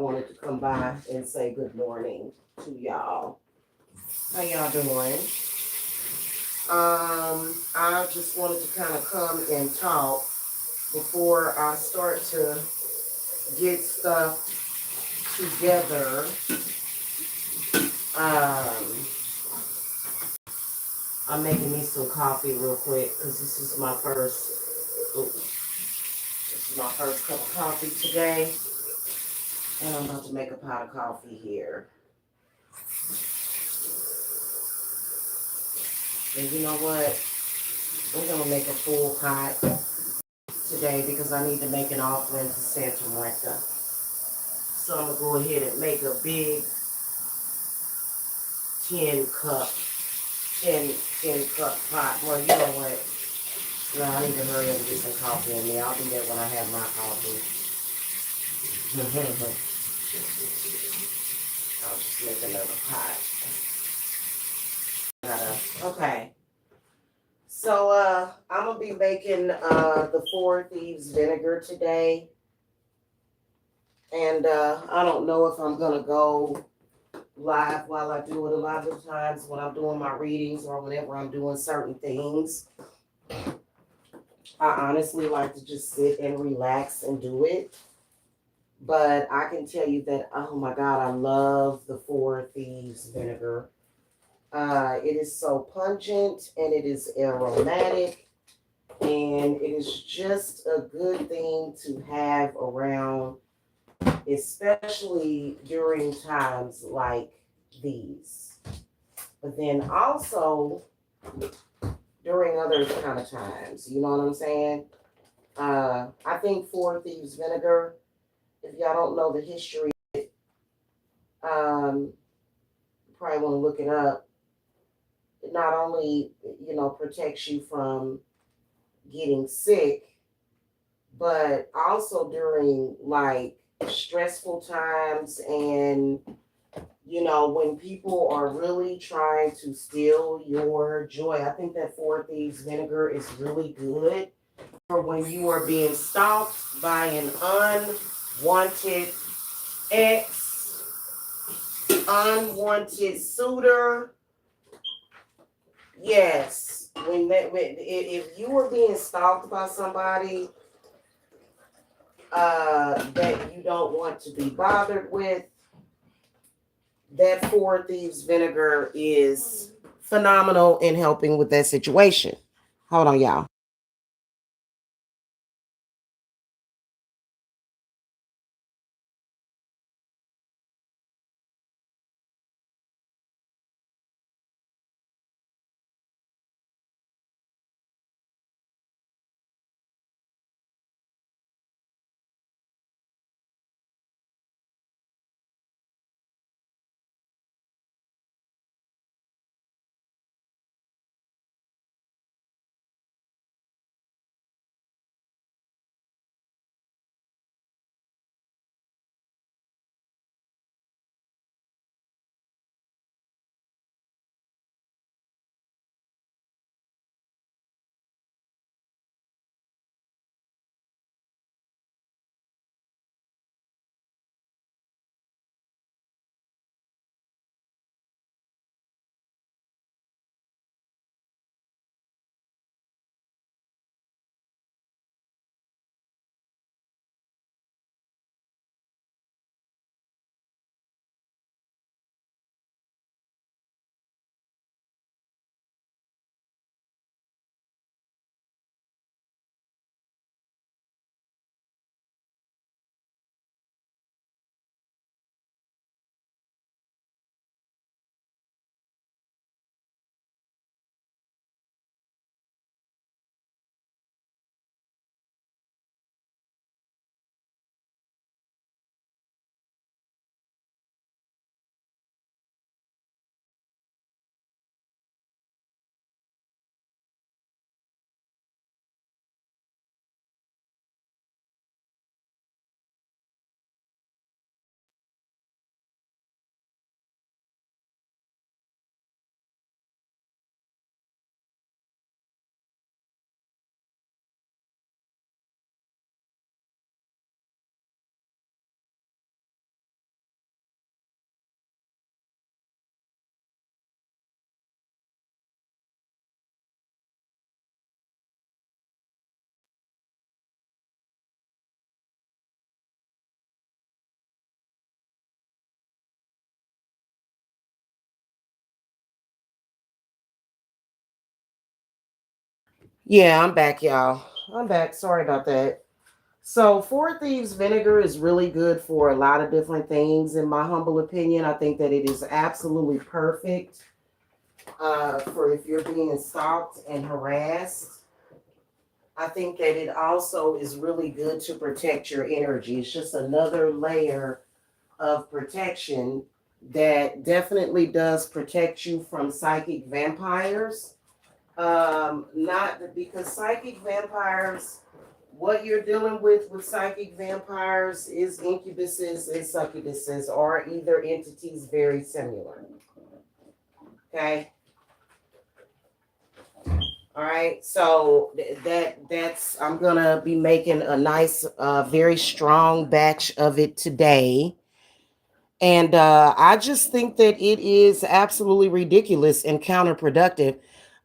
wanted to come by and say good morning to y'all. How y'all doing? I just wanted to kind of come and talk before I start to get stuff together. I'm making me some coffee real quick because this is my first. Ooh, this is my first cup of coffee today, and I'm about to make a pot of coffee here. And you know what? I'm gonna make a full pot today because I need to make an offering to Santa Martha. So I'm gonna go ahead and make a big 10 cup, 10 cup pot. Well, you know what? No, I need to hurry up and get some coffee in me. I'll do that when I have my coffee. I'll just make another pot. Okay. So I'm gonna be making the Four Thieves vinegar today. And I don't know if I'm gonna go live while I do it. A lot of the times when I'm doing my readings or whenever I'm doing certain things, I honestly like to just sit and relax and do it. But I can tell you that, oh my God, I love the Four Thieves vinegar. It is so pungent and it is aromatic and it is just a good thing to have around, especially during times like these. But then also during other kind of times, you know what I'm saying? I think Four Thieves vinegar, if y'all don't know the history, you probably want to look it up. It not only, protects you from getting sick, but also during like stressful times and when people are really trying to steal your joy. I think that Four Thieves vinegar is really good for when you are being stalked by an unwanted ex, unwanted suitor. Yes, if you were being stalked by somebody that you don't want to be bothered with, that Four Thieves vinegar is phenomenal in helping with that situation. Hold on, y'all. Yeah, I'm back, y'all. I'm back. Sorry about that. So, Four Thieves vinegar is really good for a lot of different things. In my humble opinion, I think that it is absolutely perfect for if you're being stalked and harassed. I think that it also is really good to protect your energy. It's just another layer of protection that definitely does protect you from psychic vampires. Not because psychic vampires, what you're dealing with psychic vampires is incubuses and succubuses are either entities very similar. Okay. All right. So that's I'm gonna be making a nice, very strong batch of it today. And I just think that it is absolutely ridiculous and counterproductive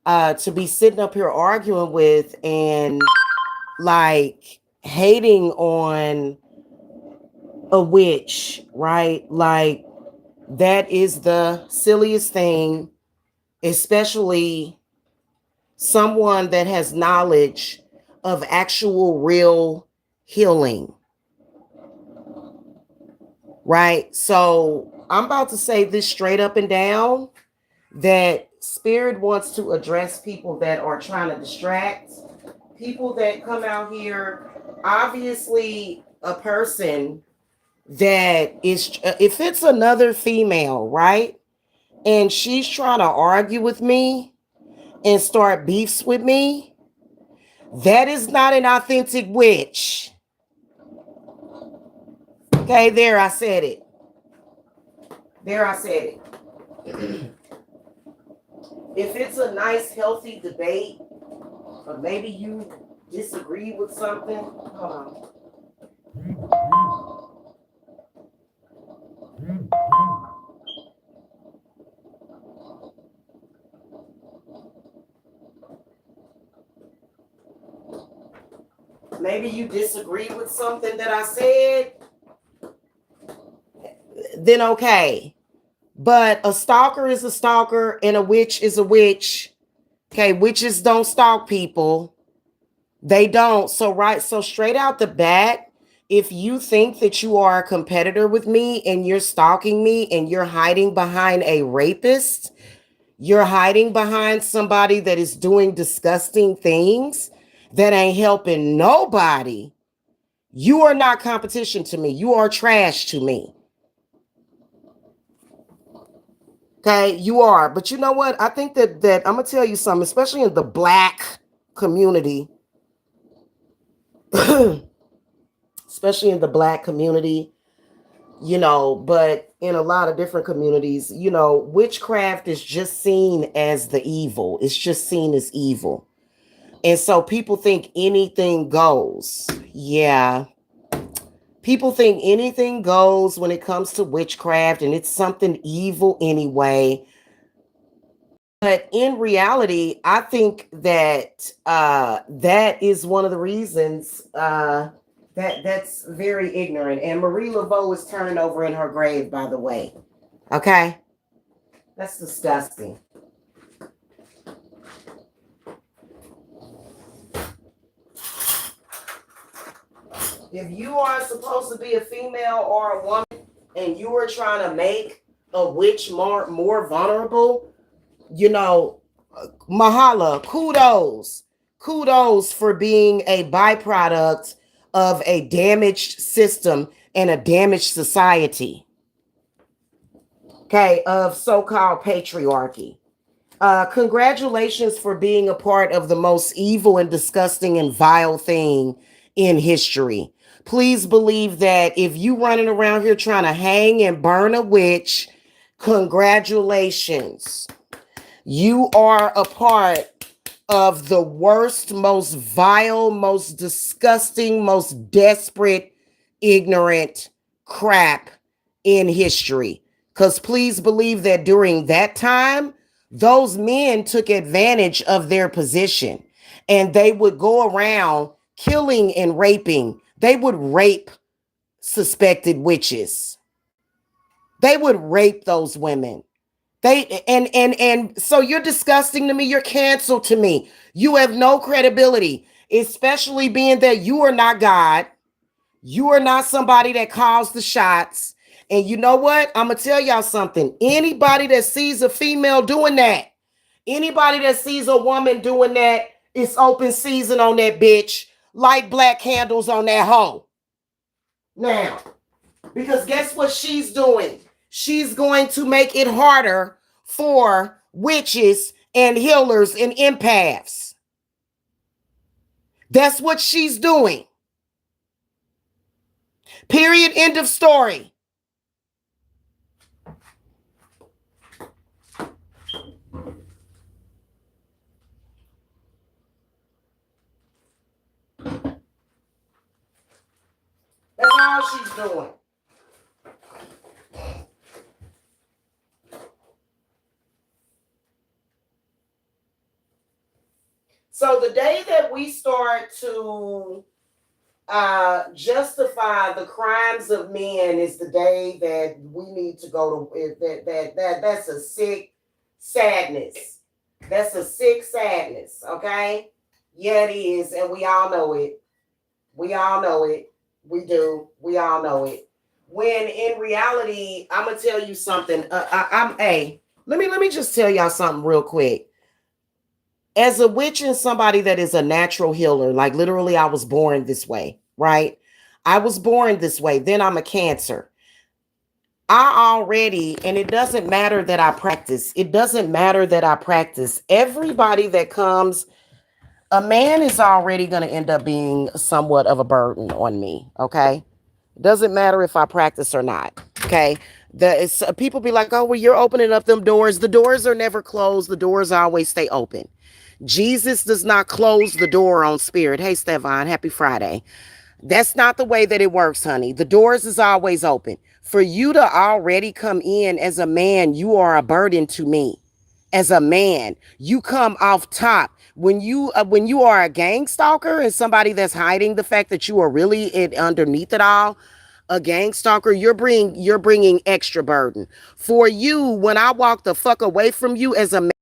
to be sitting up here arguing with and like hating on a witch, right? Like that is the silliest thing, especially someone that has knowledge of actual real healing, right? So I'm about to say this straight up and down that spirit wants to address people that are trying to distract, people that come out here, obviously a person that is, if it's another female, right? And she's trying to argue with me and start beefs with me, that is not an authentic witch. Okay, there I said it. There I said it. If it's a nice, healthy debate, or maybe you disagree with something, hold on. Maybe you disagree with something that I said, then okay. But a stalker is a stalker and a witch is a witch. Okay, witches don't stalk people. They don't. So, right, so straight out the bat, if you think that you are a competitor with me and you're stalking me and you're hiding behind a rapist, you're hiding behind somebody that is doing disgusting things that ain't helping nobody, you are not competition to me. You are trash to me. Okay, you are. But you know what? I think that I'm gonna tell you something, especially in the black community, especially in the black community, but in a lot of different communities, witchcraft is just seen as the evil. It's just seen as evil. And so people think anything goes. Yeah. People think anything goes when it comes to witchcraft and it's something evil anyway. But in reality, I think that that is one of the reasons that's very ignorant. And Marie Laveau is turned over in her grave, by the way. Okay? That's disgusting. If you are supposed to be a female or a woman and you are trying to make a witch more vulnerable, mahala, kudos for being a byproduct of a damaged system and a damaged society, okay, of so-called patriarchy. Congratulations for being a part of the most evil and disgusting and vile thing in history. Please believe that if you running around here trying to hang and burn a witch, congratulations. You are a part of the worst, most vile, most disgusting, most desperate, ignorant crap in history. Because please believe that during that time, those men took advantage of their position and they would go around killing and raping. They would rape suspected witches. They would rape those women. And so you're disgusting to me. You're canceled to me. You have no credibility, especially being that you are not God. You are not somebody that calls the shots. And you know what? I'm gonna tell y'all something. Anybody that sees a female doing that, anybody that sees a woman doing that, it's open season on that bitch. Light black candles on that hoe. Now, because guess what she's doing? She's going to make it harder for witches and healers and empaths. That's what she's doing. Period. End of story. That's all she's doing. So the day that we start to justify the crimes of men is the day that we need to go to. That's a sick sadness. That's a sick sadness. Okay. Yeah, it is, and we all know it. We all know it. We do. We all know it. When in reality, I'm gonna tell you something. I'm a. Let me just tell y'all something real quick. As a witch and somebody that is a natural healer, like literally, I was born this way, right? I was born this way. Then I'm a Cancer. I already, and it doesn't matter that I practice. It doesn't matter that I practice. Everybody that comes, a man is already going to end up being somewhat of a burden on me. Okay. It doesn't matter if I practice or not. Okay. People be like, oh, well, you're opening up them doors. The doors are never closed. The doors always stay open. Jesus does not close the door on spirit. Hey, Stefan, happy Friday. That's not the way that it works, honey. The doors is always open. For you to already come in as a man, you are a burden to me. As a man, you come off top. When you are a gang stalker and somebody that's hiding the fact that you are really underneath it all, a gang stalker, you're bringing extra burden. For you, when I walk the fuck away from you as a man,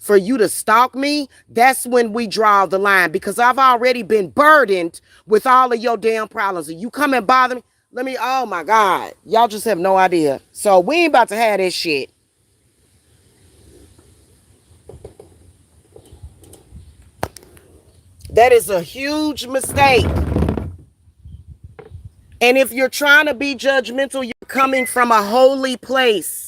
for you to stalk me, that's when we draw the line because I've already been burdened with all of your damn problems. And you come and bother me. Oh my God. Y'all just have no idea. So we ain't about to have this shit. That is a huge mistake. And if you're trying to be judgmental, you're coming from a holy place.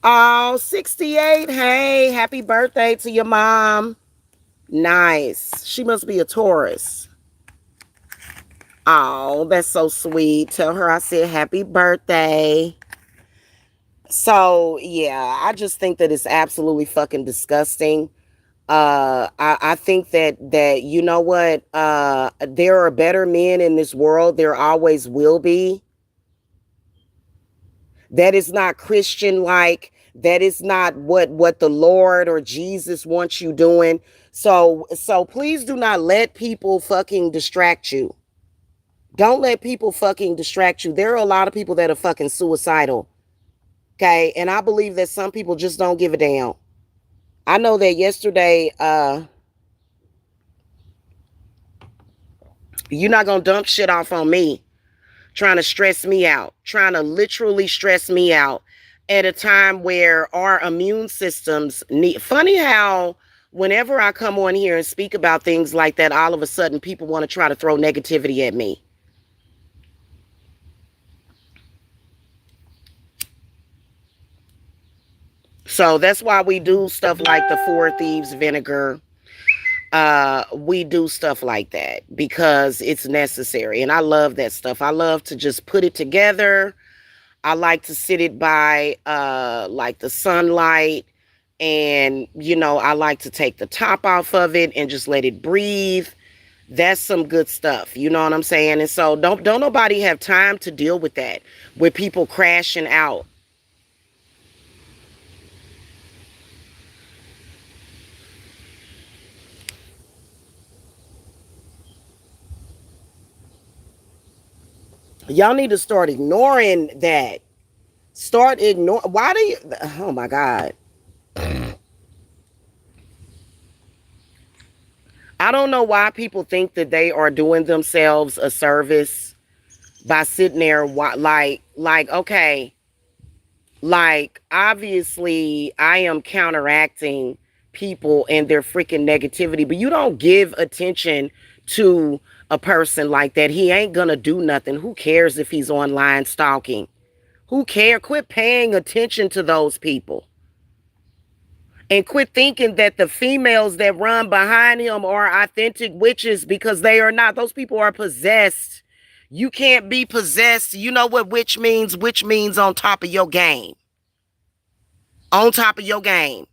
Oh, 68. Hey, happy birthday to your mom. Nice. She must be a Taurus. Oh, that's so sweet. Tell her I said happy birthday. So, yeah, I just think that it's absolutely fucking disgusting. I think that you know what? There are better men in this world. There always will be. That is not Christian like. That is not what the Lord or Jesus wants you doing. So please do not let people fucking distract you. Don't let people fucking distract you. There are a lot of people that are fucking suicidal. Okay. And I believe that some people just don't give a damn. I know that yesterday, you're not gonna dump shit off on me, trying to stress me out, trying to literally stress me out at a time where our immune systems need. Funny how whenever I come on here and speak about things like that, all of a sudden people want to try to throw negativity at me. So that's why we do stuff like the four thieves vinegar. We do stuff like that because it's necessary. And I love that stuff. I love to just put it together. I like to sit it by like the sunlight, and I like to take the top off of it and just let it breathe. That's some good stuff. You know what I'm saying? And so don't nobody have time to deal with that, with people crashing out. Y'all need to start ignoring that. Start ignore. Why do you? Oh my God. I don't know why people think that they are doing themselves a service by sitting there like okay, like obviously I am counteracting people and their freaking negativity, but you don't give attention to a person like that. He ain't gonna do nothing. Who cares if he's online stalking? Who care? Quit paying attention to those people. And quit thinking that the females that run behind him are authentic witches, because they are not. Those people are possessed. You can't be possessed. You know what witch means? Witch means on top of your game. On top of your game.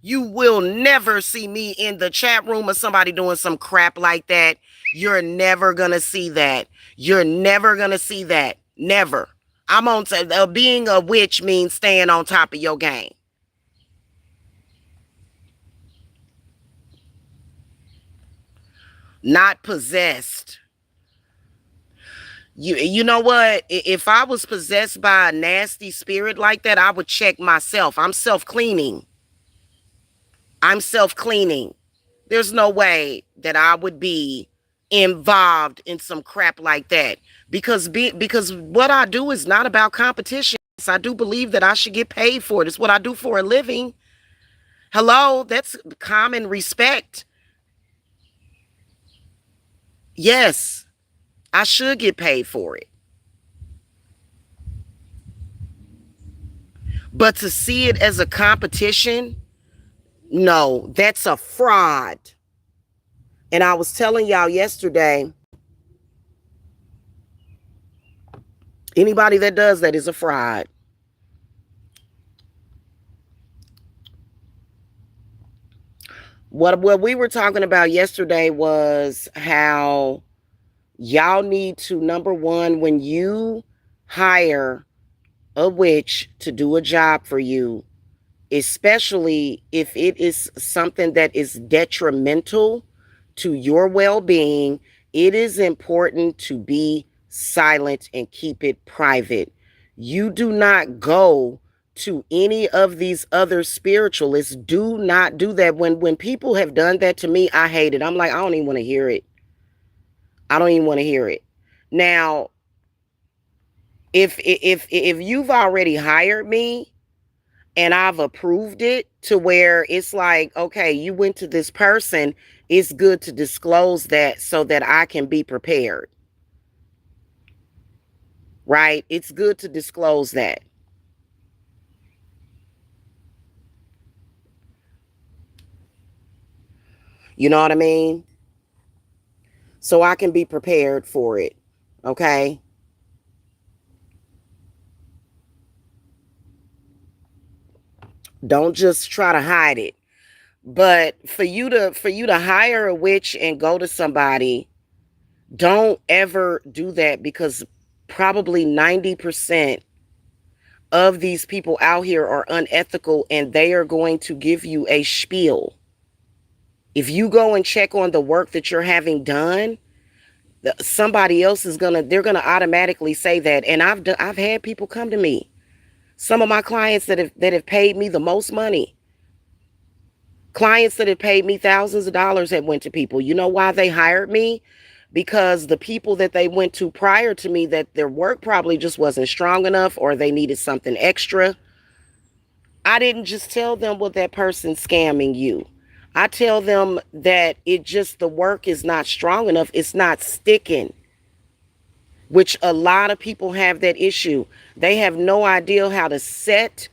You will never see me in the chat room of somebody doing some crap like that. You're never going to see that. You're never going to see that. Never. I'm on being a witch means staying on top of your game. Not possessed. You know what? If I was possessed by a nasty spirit like that, I would check myself. I'm self-cleaning. I'm self-cleaning. There's no way that I would be involved in some crap like that, because what I do is not about competition. I do believe that I should get paid for it. It's what I do for a living. Hello, that's common respect. Yes, I should get paid for it. But to see it as a competition, no, that's a fraud. And I was telling y'all yesterday, anybody that does that is a fraud. What we were talking about yesterday was how y'all need to, number one, when you hire a witch to do a job for you, especially if it is something that is detrimental to your well-being, it is important to be silent and keep it private. You do not go to any of these other spiritualists. Do not do that. When people have done that to me, I hate it. I'm like, I don't even want to hear it. I don't even want to hear it. Now, if you've already hired me and I've approved it to where it's like, okay, you went to this person, it's good to disclose that so that I can be prepared. Right? It's good to disclose that. You know what I mean? So I can be prepared for it. Okay? Don't just try to hide it. But for you to hire a witch and go to somebody, don't ever do that, because probably 90% of these people out here are unethical, and they are going to give you a spiel. If you go and check on the work that you're having done, somebody else is they're gonna automatically say that. And I've had people come to me, some of my clients that have paid me the most money, clients that have paid me thousands of dollars, have went to people. You know why they hired me? Because the people that they went to prior to me, that their work probably just wasn't strong enough, or they needed something extra. I didn't just tell them, well, that person's scamming you. I tell them that the work is not strong enough. It's not sticking, which a lot of people have that issue. They have no idea how to set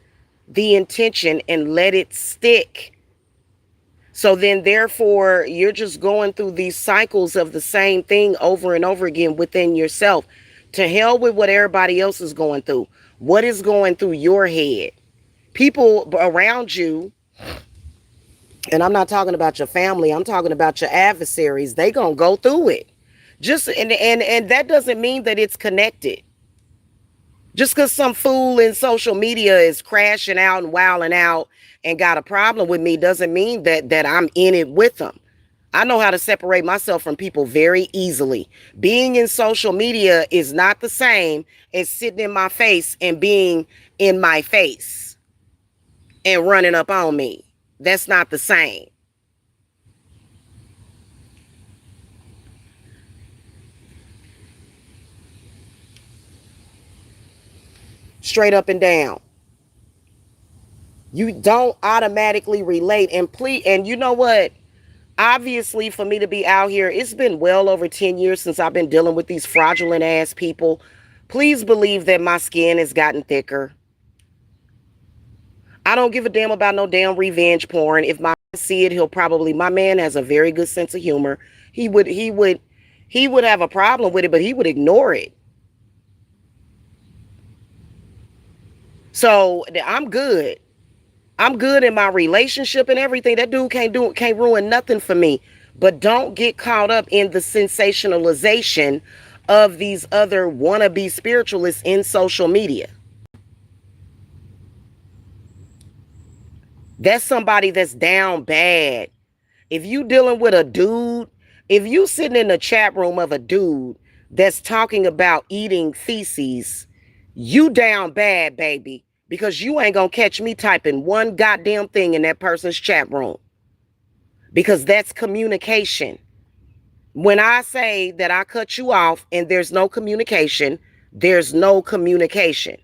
the intention and let it stick. So then, therefore, you're just going through these cycles of the same thing over and over again within yourself. To hell with what everybody else is going through. What is going through your head? People around you, and I'm not talking about your family, I'm talking about your adversaries, they gonna go through it. Just and that doesn't mean that it's connected. Just because some fool in social media is crashing out and wilding out and got a problem with me doesn't mean that I'm in it with them. I know how to separate myself from people very easily. Being in social media is not the same as sitting in my face and being in my face and running up on me. That's not the same. Straight up and down. You don't automatically relate. And please, and you know what? Obviously, for me to be out here, it's been well over 10 years since I've been dealing with these fraudulent ass people. Please believe that my skin has gotten thicker. I don't give a damn about no damn revenge porn. If my man see it, he'll probably, my man has a very good sense of humor. He would have a problem with it, but he would ignore it. So I'm good. I'm good in my relationship and everything. That dude can't ruin nothing for me. But don't get caught up in the sensationalization of these other wannabe spiritualists in social media. That's somebody that's down bad. If you dealing with a dude, if you sitting in the chat room of a dude that's talking about eating feces, you down bad, baby. Because you ain't gonna catch me typing one goddamn thing in that person's chat room. Because that's communication. When I say that I cut you off and there's no communication, there's no communication.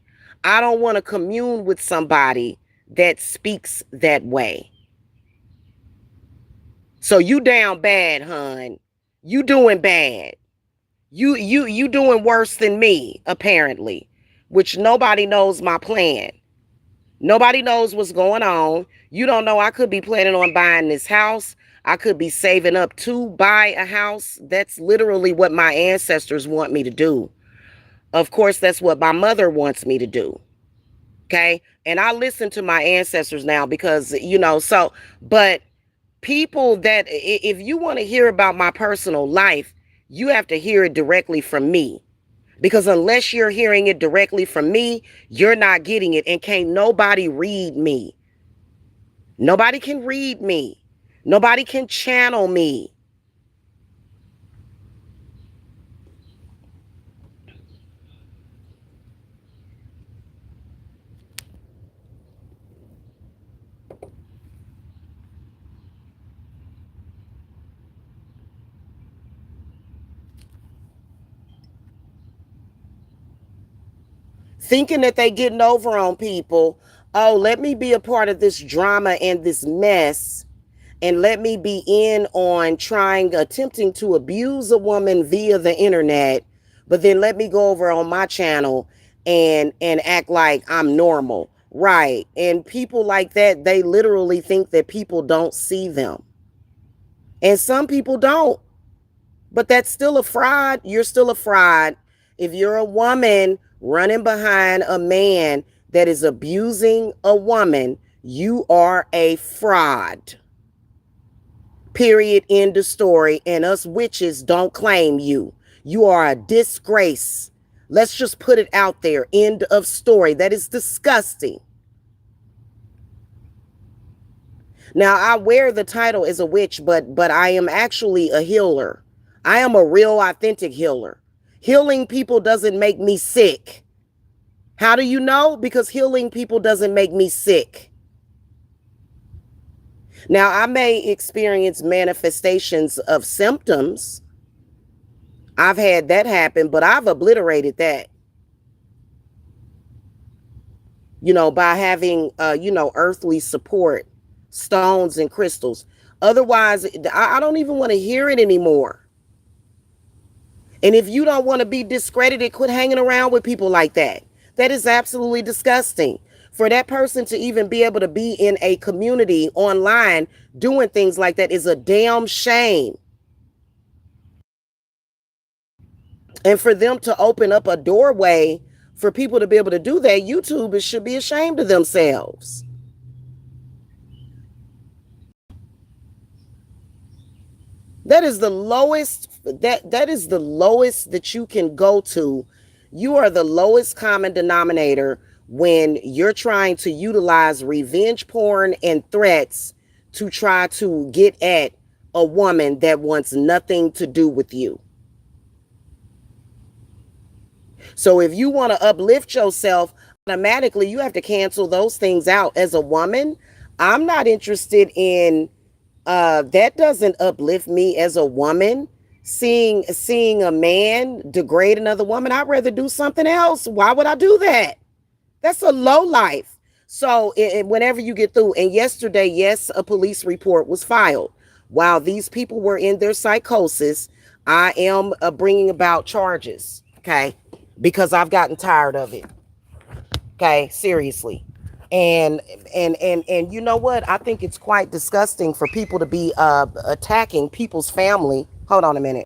I don't want to commune with somebody that speaks that way. So you down bad, hun. You doing bad. You doing worse than me, apparently. Which nobody knows my plan. Nobody knows what's going on. You don't know I could be planning on buying this house. I could be saving up to buy a house. That's literally what my ancestors want me to do. Of course, that's what my mother wants me to do. Okay? And I listen to my ancestors now because, but people that, if you want to hear about my personal life, you have to hear it directly from me. Because unless you're hearing it directly from me, you're not getting it. And can't nobody read me. Nobody can read me. Nobody can channel me. Thinking that they getting over on people. Oh, let me be a part of this drama and this mess. And let me be in on attempting to abuse a woman via the internet. But then let me go over on my channel and act like I'm normal. Right. And people like that, they literally think that people don't see them. And some people don't. But that's still a fraud. You're still a fraud. If you're a woman running behind a man that is abusing a woman, you are a fraud. Period. End of story. And us witches don't claim you. You are a disgrace. Let's just put it out there. End of story. That is disgusting. Now, I wear the title as a witch, but I am actually a healer. I am a real authentic healer. Healing people doesn't make me sick. How do you know? Because healing people doesn't make me sick. Now, I may experience manifestations of symptoms. I've had that happen, but I've obliterated that. By having, earthly support, stones and crystals. Otherwise, I don't even want to hear it anymore. And if you don't want to be discredited, quit hanging around with people like that. That is absolutely disgusting. For that person to even be able to be in a community online doing things like that is a damn shame. And for them to open up a doorway for people to be able to do that, YouTube should be ashamed of themselves. That is the lowest that is the lowest that you can go to. You are the lowest common denominator when you're trying to utilize revenge porn and threats to try to get at a woman that wants nothing to do with you. So if you want to uplift yourself, automatically you have to cancel those things out. As a woman, I'm not interested in that doesn't uplift me as a woman. Seeing a man degrade another woman, I'd rather do something else. Why would I do that? That's a low life. So whenever you get through, and yesterday, yes, a police report was filed. While these people were in their psychosis, I am bringing about charges, okay? Because I've gotten tired of it, okay? Seriously. And and you know what? I think it's quite disgusting for people to be attacking people's family. Hold on a minute.